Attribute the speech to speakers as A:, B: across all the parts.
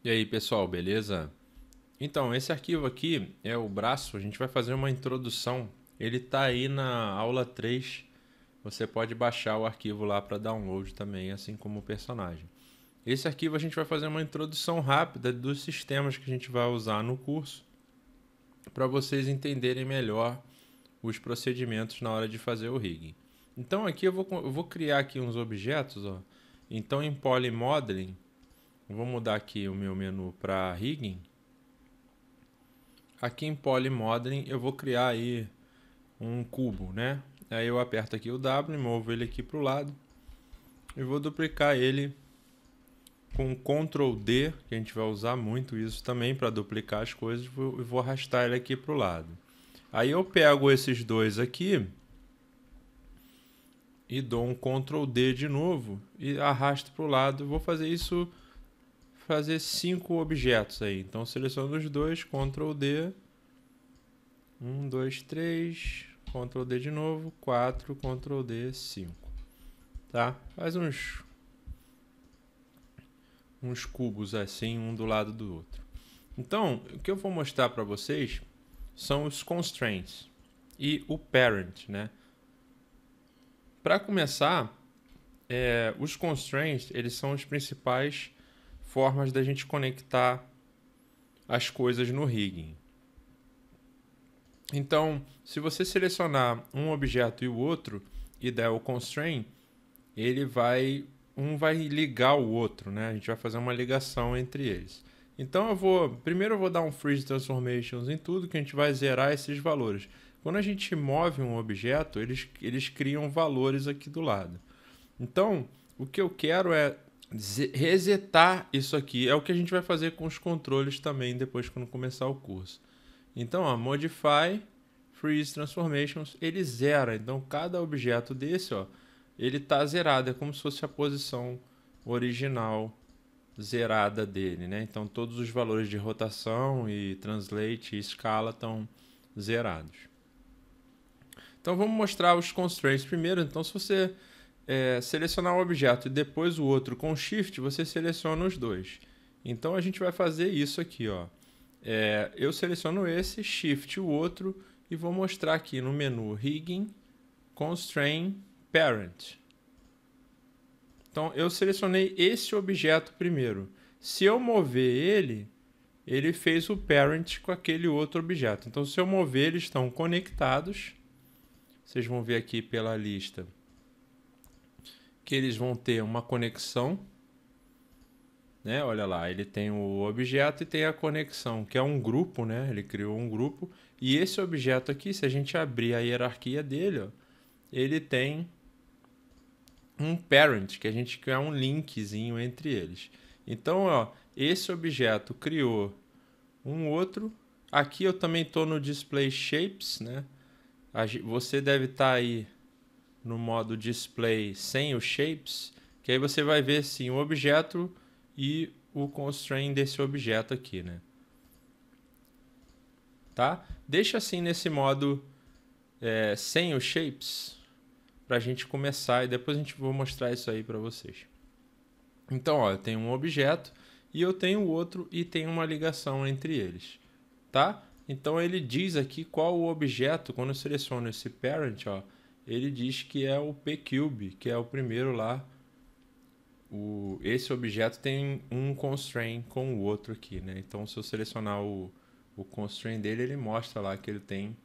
A: E aí, pessoal, beleza? Então, esse arquivo aqui é o braço, a gente vai fazer uma introdução. Ele tá aí na aula 3. Você pode baixar o arquivo lá para download também, assim como o personagem. Esse arquivo a gente vai fazer uma introdução rápida dos sistemas que a gente vai usar no curso, para vocês entenderem melhor os procedimentos na hora de fazer o rigging. Então aqui eu vou criar aqui uns objetos, ó. Então em Polymodeling, vou mudar aqui o meu menu para rigging. Aqui em Polymodeling eu vou criar aí um cubo, né? Aí eu aperto aqui o W, movo ele aqui para o lado e vou duplicar ele com Ctrl D, que a gente vai usar muito isso também para duplicar as coisas, e vou arrastar ele aqui para o lado. Aí eu pego esses dois aqui e dou um Ctrl D de novo e arrasto para o lado. Vou fazer isso, fazer 5 objetos aí. Então seleciono os dois, Ctrl D, 1, 2, 3, Ctrl D de novo, 4, Ctrl D, 5. Tá? Faz uns cubos assim, um do lado do outro. Então, o que eu vou mostrar para vocês são os constraints e o parent, né? Para começar, os constraints, eles são as principais formas da gente conectar as coisas no rigging. Então, se você selecionar um objeto e o outro e der o constraint, um vai ligar o outro, né? A gente vai fazer uma ligação entre eles. Então primeiro eu vou dar um freeze transformations em tudo, que a gente vai zerar esses valores. Quando a gente move um objeto, eles criam valores aqui do lado. Então, o que eu quero é resetar isso aqui. É o que a gente vai fazer com os controles também depois quando começar o curso. Então, ó, Modify, Freeze Transformations, ele zera. Então, cada objeto desse, ó, ele está zerado. É como se fosse a posição original zerada dele, né? Então, todos os valores de rotação e translate e escala estão zerados. Então, vamos mostrar os constraints primeiro. Então, se você selecionar um objeto e depois o outro com Shift, você seleciona os dois. Então, a gente vai fazer isso aqui, ó. Eu seleciono esse, Shift o outro e vou mostrar aqui no menu Rigging, Constraint, Parent. Então, eu selecionei esse objeto primeiro. Se eu mover ele fez o parent com aquele outro objeto. Então, se eu mover, eles estão conectados. Vocês vão ver aqui pela lista que eles vão ter uma conexão. Né? Olha lá, ele tem o objeto e tem a conexão, que é um grupo, né? Ele criou um grupo. E esse objeto aqui, se a gente abrir a hierarquia dele, ó, ele tem um parent, que a gente quer um linkzinho entre eles. Então, ó, esse objeto criou um outro. Aqui eu também estou no Display Shapes, né? Você deve estar aí no modo Display sem os Shapes, que aí você vai ver sim o objeto e o constraint desse objeto aqui, né? Tá? Deixa assim nesse modo sem os Shapes, para a gente começar e depois a gente vou mostrar isso aí para vocês. Então, ó, eu tenho um objeto e eu tenho outro e tem uma ligação entre eles, tá? Então ele diz aqui qual o objeto. Quando eu seleciono esse parent, ó, ele diz que é o pcube, que é o primeiro lá. Esse objeto tem um constraint com o outro aqui, né? Então se eu selecionar o constraint dele, ele mostra lá que ele tem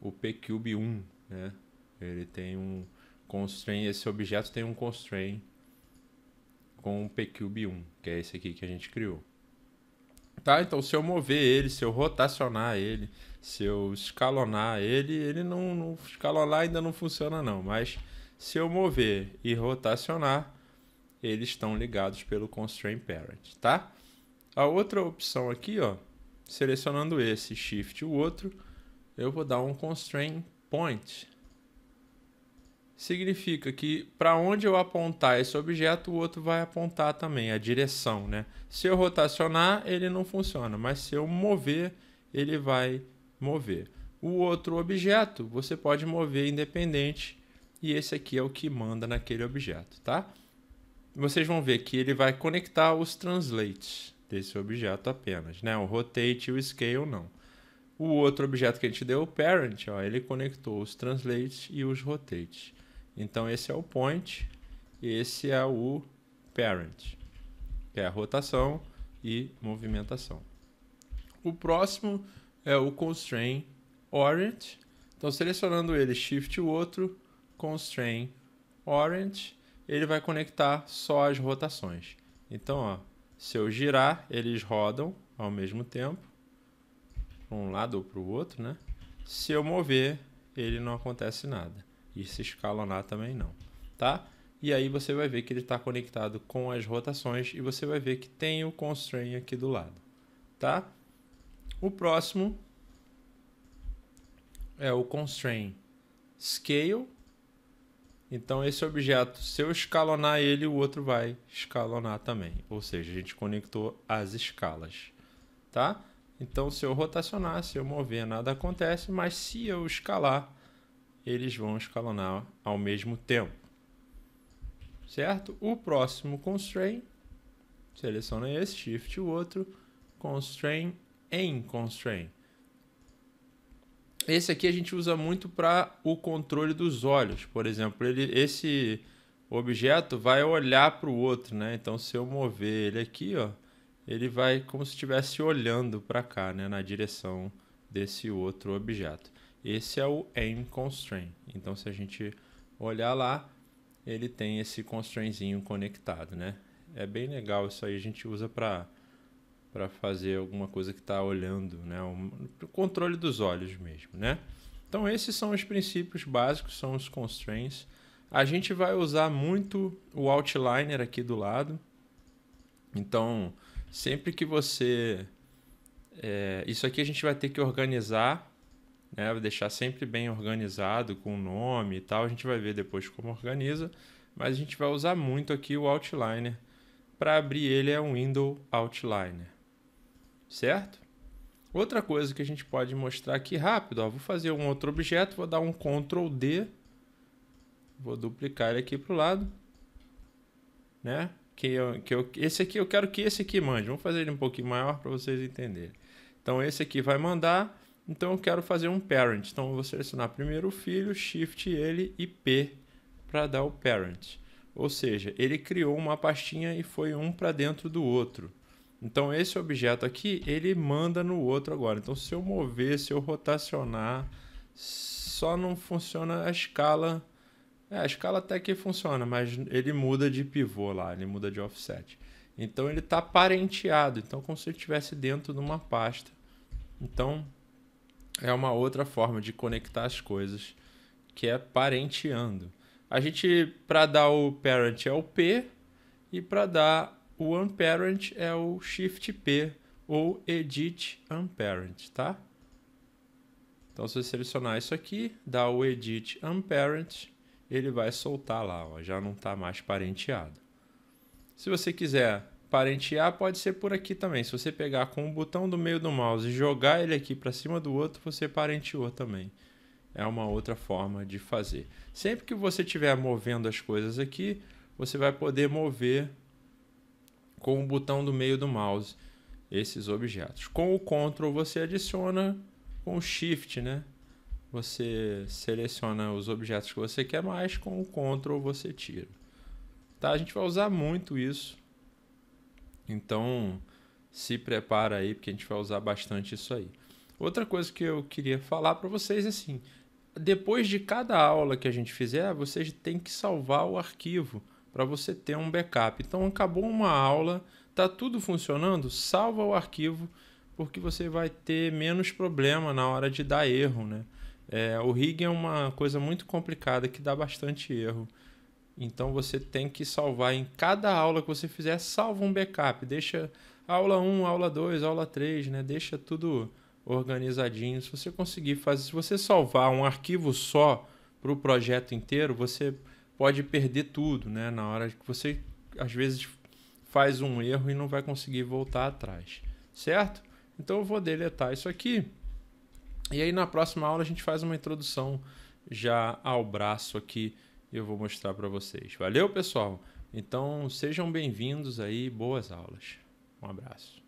A: o pcube 1, né? Ele tem um constraint, esse objeto tem um constraint com o pcube 1, que é esse aqui que a gente criou. Tá, então se eu mover ele, se eu rotacionar ele, se eu escalonar ele não escalonar ainda não funciona não, mas se eu mover e rotacionar, eles estão ligados pelo constraint parent, tá? A outra opção aqui, ó, selecionando esse, Shift o outro, eu vou dar um constraint point. Significa que para onde eu apontar esse objeto, o outro vai apontar também, a direção, né? Se eu rotacionar, ele não funciona, mas se eu mover, ele vai mover. O outro objeto, você pode mover independente, e esse aqui é o que manda naquele objeto, tá? Vocês vão ver que ele vai conectar os translates. desse objeto apenas, né? O rotate e o scale não. O outro objeto que a gente deu, o parent, ó, ele conectou os translates e os rotates. Então esse é o point, e esse é o parent, que é a rotação e movimentação. O próximo é o constrain orient. Então selecionando ele, shift o outro, constrain orient, ele vai conectar só as rotações. Então, ó, se eu girar, eles rodam ao mesmo tempo, para um lado ou para o outro, né? Se eu mover, ele não acontece nada. E se escalonar também não, tá? E aí você vai ver que ele está conectado com as rotações e você vai ver que tem o constrain aqui do lado, tá? O próximo é o constrain scale. Então esse objeto, se eu escalonar ele, o outro vai escalonar também. Ou seja, a gente conectou as escalas, tá? Então se eu rotacionar, se eu mover, nada acontece, mas se eu escalar, eles vão escalonar ao mesmo tempo, certo? O próximo constrain, seleciona esse, shift o outro, constrain em constrain. Esse aqui a gente usa muito para o controle dos olhos. Por exemplo, esse objeto vai olhar para o outro, né? Então, se eu mover ele aqui, ó, ele vai como se estivesse olhando para cá, né? Na direção desse outro objeto. Esse é o aim constraint. Então, se a gente olhar lá, ele tem esse constraintzinho conectado, né? É bem legal isso aí. A gente usa para fazer alguma coisa que está olhando, né? O controle dos olhos mesmo, né? Então esses são os princípios básicos, são os constraints. A gente vai usar muito o outliner aqui do lado. Então sempre que você... isso aqui a gente vai ter que organizar, né? Vai deixar sempre bem organizado com o nome e tal. A gente vai ver depois como organiza, mas a gente vai usar muito aqui o outliner. Para abrir ele é um window outliner. Certo? Outra coisa que a gente pode mostrar aqui rápido, ó, vou fazer um outro objeto, vou dar um Ctrl D, vou duplicar ele aqui para o lado, né? Esse aqui eu quero que esse aqui mande, vamos fazer ele um pouquinho maior para vocês entenderem. Então esse aqui vai mandar, então eu quero fazer um parent, então eu vou selecionar primeiro o filho, shift ele e P para dar o parent. Ou seja, ele criou uma pastinha e foi um para dentro do outro. Então esse objeto aqui, ele manda no outro agora. Então se eu mover, se eu rotacionar, só não funciona a escala. A escala até que funciona, mas ele muda de pivô lá, ele muda de offset. Então ele está parenteado, então como se ele estivesse dentro de uma pasta. Então é uma outra forma de conectar as coisas, que é parenteando. A gente, para dar o parent é o P, e para dar o unparent é o shift P ou edit unparent, tá? Então se você selecionar isso aqui, dá o edit unparent, ele vai soltar lá, ó, já não está mais parenteado. Se você quiser parentear, pode ser por aqui também. Se você pegar com o botão do meio do mouse e jogar ele aqui para cima do outro, você parenteou também. É uma outra forma de fazer. Sempre que você estiver movendo as coisas aqui, você vai poder mover com o botão do meio do mouse esses objetos. Com o Ctrl você adiciona, com o Shift, né? Você seleciona os objetos que você quer mais, com o Ctrl você tira. Tá? A gente vai usar muito isso. Então se prepara aí, porque a gente vai usar bastante isso aí. Outra coisa que eu queria falar para vocês é assim, depois de cada aula que a gente fizer, vocês têm que salvar o arquivo para você ter um backup. Então acabou uma aula, tá tudo funcionando, salva o arquivo, porque você vai ter menos problema na hora de dar erro, né? O rigging é uma coisa muito complicada que dá bastante erro. Então você tem que salvar em cada aula que você fizer, salva um backup, deixa aula 1, aula 2, aula 3, né? Deixa tudo organizadinho. Se você conseguir fazer, se você salvar um arquivo só para o projeto inteiro, você pode perder tudo, né? Na hora que você às vezes faz um erro e não vai conseguir voltar atrás, certo? Então eu vou deletar isso aqui. E aí na próxima aula a gente faz uma introdução já ao braço aqui e eu vou mostrar para vocês. Valeu, pessoal? Então sejam bem-vindos aí, boas aulas. Um abraço.